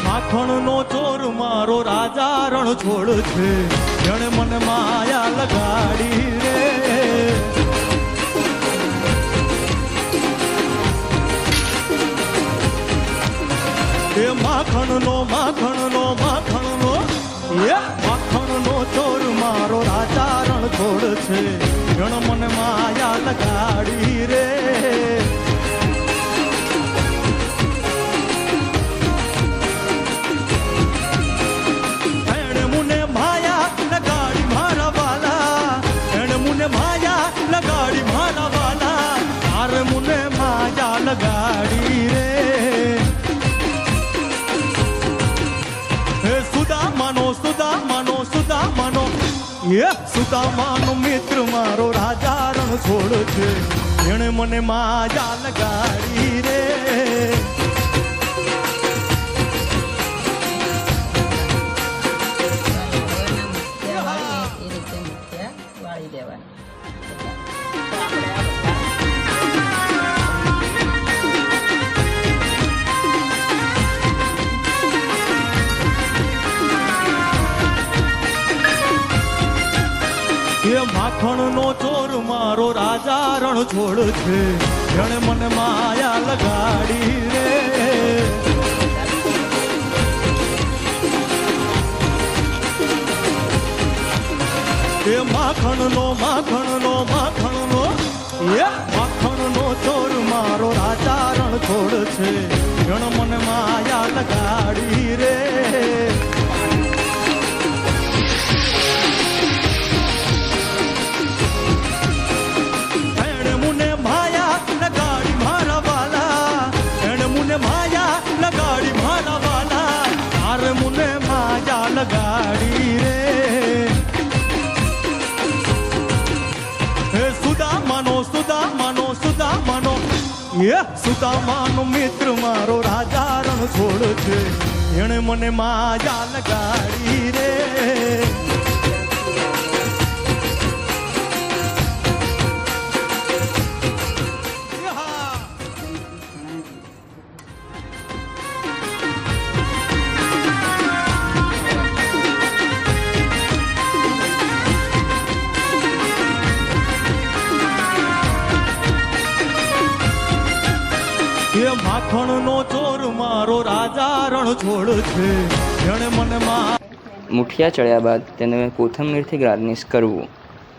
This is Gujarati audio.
માખણ નો ચોર મારો રાજા રણ છોડ છે, જણે મને માયા લગાડી રે. એ માખણ નો ચોર મારો રાજા રણ છોડ છે, જણ મને માયા લગાડી રે. લગાડી રે હે સુદામાનો સુદામાનો મિત્ર મારો રાજા રણ છોડ છે, એણે મને માયા લગાડી રે. માખણ નો ચોર મારો રાજા રણ છોડ છે, જણે મને માયા લગાડી રે. એ માખણ નો ચોર મારો રાજા રણ છોડ છે, જણ મને માયા લગાડી રે. લગાડી રે હે સુદામાનો મિત્ર મારો રાજા રણ છોડ છે, એણે મને માયા લગાડી રે. માખણ નો ચોર મારો રાજા રણ છોડ છે, જણે મને મુઠિયા ચડ્યા બાદ તેને કોથમીરથી ગાર્નિશ કરવું.